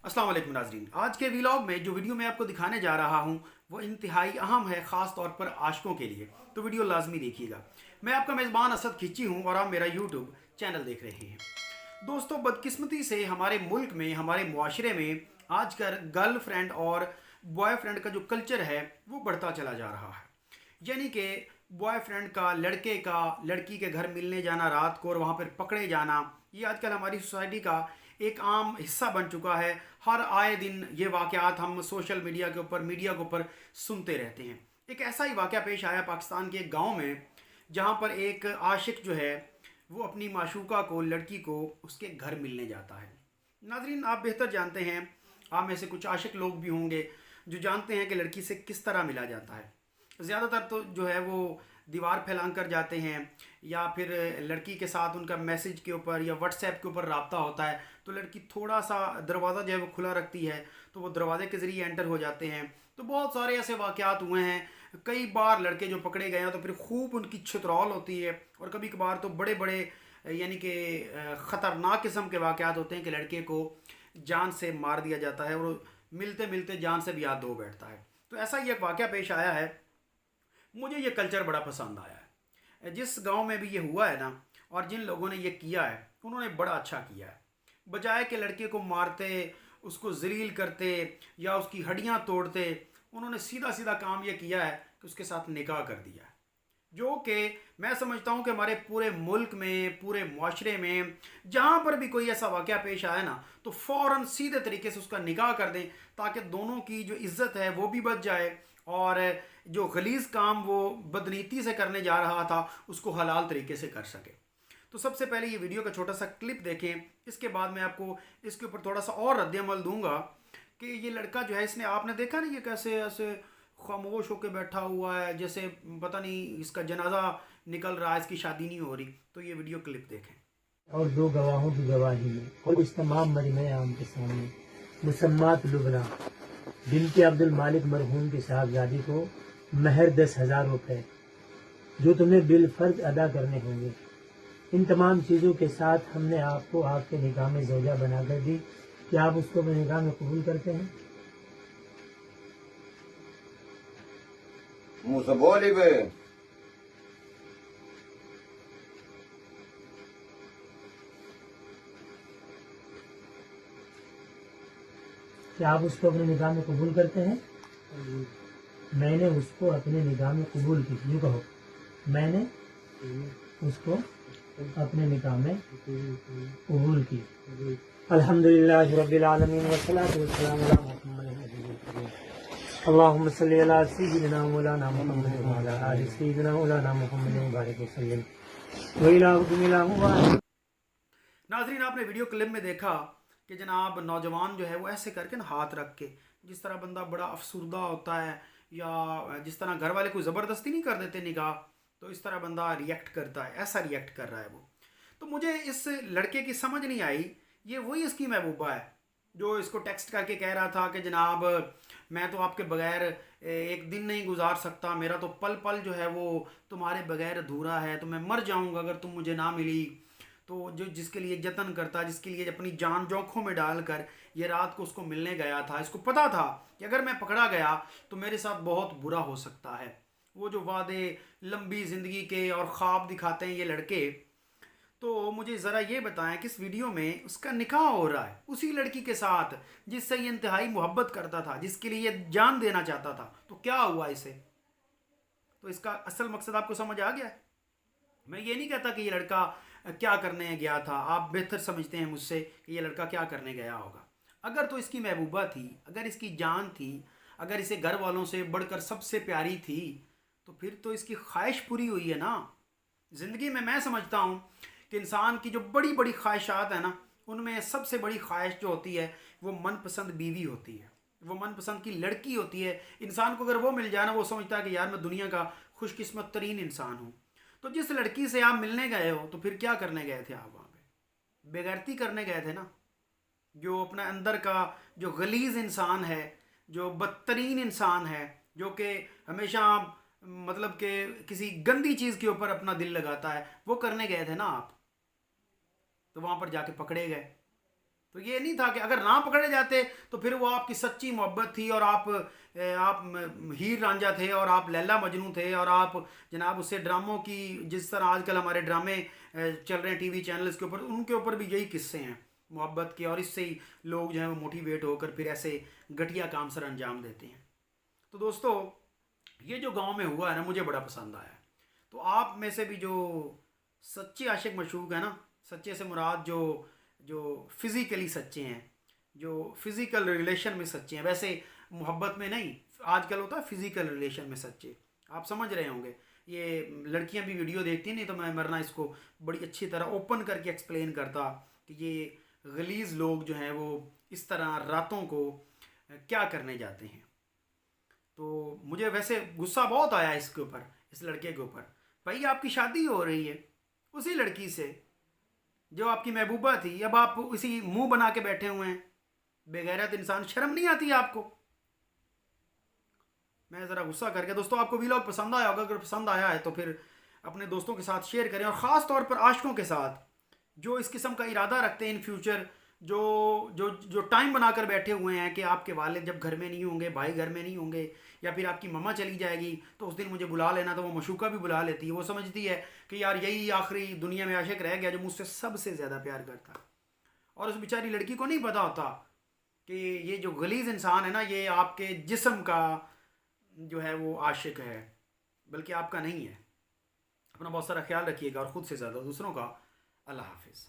अस्सलाम वालेकुम नाज़रीन। आज के व्लॉग में जो वीडियो मैं आपको दिखाने जा रहा हूँ वो इंतहाई अहम है, ख़ास तौर पर आशिकों के लिए। तो वीडियो लाजमी देखिएगा। मैं आपका मेज़बान असद खिची हूँ और आप मेरा यूट्यूब चैनल देख रहे हैं। दोस्तों, बदकिस्मती से हमारे मुल्क में, हमारे मुआशरे में आजकल गर्लफ्रेंड और बॉयफ्रेंड का जो कल्चर है वो बढ़ता चला जा रहा है। यानी कि बॉयफ्रेंड का लड़के का लड़की के घर मिलने जाना रात को और वहाँ पर पकड़े जाना, ये आजकल हमारी सोसाइटी का एक आम हिस्सा बन चुका है। हर आए दिन ये वाक़यात हम सोशल मीडिया के ऊपर, मीडिया के ऊपर सुनते रहते हैं। एक ऐसा ही वाक़या पेश आया पाकिस्तान के एक गाँव में, जहाँ पर एक आशिक जो है वो अपनी माशूका को, लड़की को उसके घर मिलने जाता है। नाज़रीन, आप बेहतर जानते हैं, आप में से कुछ आशिक लोग भी होंगे जो जानते हैं कि लड़की से किस तरह मिला जाता है। ज़्यादातर तो जो है वो दीवार फैलान कर जाते हैं, या फिर लड़की के साथ उनका मैसेज के ऊपर या व्हाट्सएप के ऊपर रब्ता होता है, तो लड़की थोड़ा सा दरवाज़ा जो है वो खुला रखती है तो वो दरवाजे के ज़रिए एंटर हो जाते हैं। तो बहुत सारे ऐसे वाक़यात हुए हैं। कई बार लड़के जो पकड़े गए हैं तो फिर खूब उनकी छितरौल होती है, और कभी कभार तो बड़े बड़े यानी कि ख़तरनाक किस्म के वाक़यात होते हैं कि लड़के को जान से मार दिया जाता है और मिलते मिलते जान से भी हाथ धो बैठता है। तो ऐसा ही एक वाक़या पेश आया है। मुझे ये कल्चर बड़ा पसंद आया है। जिस गांव में भी ये हुआ है ना, और जिन लोगों ने ये किया है, उन्होंने बड़ा अच्छा किया है। बजाय के लड़के को मारते, उसको जलील करते या उसकी हड्डियां तोड़ते, उन्होंने सीधा सीधा काम ये किया है कि उसके साथ निकाह कर दिया है। जो कि मैं समझता हूँ कि हमारे पूरे मुल्क में, पूरे मुआशरे में जहाँ पर भी कोई ऐसा वाक़या पेश आया ना, तो फ़ौरन सीधे तरीके से उसका निकाह कर दें, ताकि दोनों की जो इज़्ज़त है वो भी बच जाए, और जो गलीज़ काम वो बदनीति से करने जा रहा था उसको हलाल तरीके से कर सके। तो सबसे पहले ये वीडियो का छोटा सा क्लिप देखें, इसके बाद मैं आपको इसके ऊपर थोड़ा सा और रद्द-ए-अमल दूंगा कि ये लड़का जो है, इसने, आपने देखा ना ये कैसे ऐसे खामोश होकर बैठा हुआ है, जैसे पता नहीं इसका जनाजा निकल रहा है, इसकी शादी नहीं हो रही। तो ये वीडियो क्लिप देखें। और दो गवाहों की गवाही में और इस तमाम मजमे आम के सामने मुसम्मात लुबना बिनते अब्दुल मालिक मरहूम की साहबजादी को महर 10,000 रुपए जो तुम्हें बिल फर्ज अदा करने होंगे, इन तमाम चीज़ों के साथ हमने आपको आपके निकाह में ज़ौजा बनाकर दी। क्या आप उसको अपने निकाह में कबूल करते हैं? मुंह से बोली बे। क्या आप उसको अपने निकाह में कबूल करते हैं? मैंने उसको अपने निकाह में कबूल की। यूँ कहो, मैंने उसको अपने निकाह में कबूल की। अल्हम्दुलिल्लाह रब्बिल आलमीन वस्सलातु वस्सलामु अला मुहम्मद अल्लाहुम्मा सल्लि अला सय्यिदिना मौलाना मुहम्मद व अला आलि सय्यिदिना मौलाना मुहम्मद व बारिक वसल्लम व इलाहुकुम इलाहुन वाहिद। नाजरीन, आपने वीडियो क्लिप में देखा कि जनाब नौजवान जो है वो ऐसे करके ना हाथ रख के, जिस तरह बंदा बड़ा अफसुर्दा होता है, या जिस तरह घर वाले कोई ज़बरदस्ती नहीं कर देते निकाह, तो इस तरह बंदा रिएक्ट करता है, ऐसा रिएक्ट कर रहा है वो। तो मुझे इस लड़के की समझ नहीं आई। ये वही इसकी महबूबा है जो इसको टेक्स्ट करके कह रहा था कि जनाब मैं तो आपके बगैर एक दिन नहीं गुजार सकता, मेरा तो पल पल जो है वो तुम्हारे बगैर अधूरा है, तो मैं मर जाऊंगा अगर तुम मुझे ना मिली। तो जो जिसके लिए जतन करता, जिसके लिए अपनी जान जोखों में डालकर ये रात को उसको मिलने गया था, इसको पता था कि अगर मैं पकड़ा गया तो मेरे साथ बहुत बुरा हो सकता है। वो जो वादे लंबी ज़िंदगी के और ख्वाब दिखाते हैं ये लड़के, तो मुझे ज़रा ये बताएं कि इस वीडियो में उसका निकाह हो रहा है उसी लड़की के साथ जिससे ये इंतहाई मोहब्बत करता था, जिसके लिए ये जान देना चाहता था। तो क्या हुआ इसे? तो इसका असल मकसद आपको समझ आ गया है। मैं ये नहीं कहता कि ये लड़का क्या करने गया था, आप बेहतर समझते हैं मुझसे कि ये लड़का क्या करने गया होगा। अगर तो इसकी महबूबा थी, अगर इसकी जान थी, अगर इसे घर वालों से बढ़कर सबसे प्यारी थी, तो फिर तो इसकी ख्वाहिश पूरी हुई है ना। ज़िंदगी में मैं समझता हूँ कि इंसान की जो बड़ी बड़ी ख्वाहिशात हैं ना, उनमें सबसे बड़ी ख्वाहिश जो होती है वो मनपसंद बीवी होती है, वो मनपसंद की लड़की होती है। इंसान को अगर वो मिल जाए ना, वो समझता है कि यार मैं दुनिया का खुशकिस्मत तरीन इंसान हूँ। तो जिस लड़की से आप मिलने गए हो, तो फिर क्या करने गए थे आप वहाँ पे? बेगैरती करने गए थे ना। जो अपना अंदर का जो गलीज़ इंसान है, जो बदतरीन इंसान है, जो कि हमेशा मतलब कि किसी गंदी चीज़ के ऊपर अपना दिल लगाता है, वो करने गए थे ना आप। तो वहाँ पर जाके पकड़े गए। تو یہ نہیں تھا کہ اگر نہ پکڑے جاتے تو پھر وہ آپ کی سچی محبت تھی اور آپ ہیر رانجھا تھے اور آپ لیلا مجنوں تھے اور آپ جناب اس سے ڈراموں کی جس طرح آج کل ہمارے ڈرامے چل رہے ہیں ٹی وی چینلز کے اوپر ان کے اوپر بھی یہی قصے ہیں محبت کے اور اس سے ہی لوگ جو ہیں وہ موٹیویٹ ہو کر پھر ایسے گھٹیا کام سر انجام دیتے ہیں. تو دوستو یہ جو گاؤں میں ہوا ہے نا مجھے بڑا پسند آیا. تو آپ میں سے بھی جو سچے عاشق مشوق ہیں نا سچے سے مراد جو فزیکلی سچے ہیں جو فزیکل ریلیشن میں سچے ہیں ویسے محبت میں نہیں آج کل ہوتا ہے فزیکل ریلیشن میں سچے آپ سمجھ رہے ہوں گے. یہ لڑکیاں بھی ویڈیو دیکھتی ہیں نہیں تو میں مرنا اس کو بڑی اچھی طرح اوپن کر کے ایکسپلین کرتا کہ یہ غلیظ لوگ جو ہیں وہ اس طرح راتوں کو کیا کرنے جاتے ہیں. تو مجھے ویسے غصہ بہت آیا اس کے اوپر اس لڑکے کے اوپر. بھائی آپ کی شادی ہو رہی ہے اسی لڑکی سے جو آپ کی محبوبہ تھی اب آپ اسی منہ بنا کے بیٹھے ہوئے ہیں بے غیرت انسان شرم نہیں آتی آپ کو. میں ذرا غصہ کر کے دوستوں آپ کو ویلاگ پسند آیا ہوگا اگر پسند آیا ہے تو پھر اپنے دوستوں کے ساتھ شیئر کریں اور خاص طور پر عاشقوں کے ساتھ جو اس قسم کا ارادہ رکھتے ہیں ان فیوچر جو ٹائم بنا کر بیٹھے ہوئے ہیں کہ آپ کے والد جب گھر میں نہیں ہوں گے بھائی گھر میں نہیں ہوں گے یا پھر آپ کی مما چلی جائے گی تو اس دن مجھے بلا لینا. تو وہ مشوقہ بھی بلا لیتی ہے وہ سمجھتی ہے کہ یار یہی آخری دنیا میں عاشق رہ گیا جو مجھ سے سب سے زیادہ پیار کرتا اور اس بیچاری لڑکی کو نہیں پتا ہوتا کہ یہ جو غلیظ انسان ہے نا یہ آپ کے جسم کا جو ہے وہ عاشق ہے بلکہ آپ کا نہیں ہے. اپنا بہت سارا خیال رکھیے گا اور خود سے زیادہ دوسروں کا. اللہ حافظ.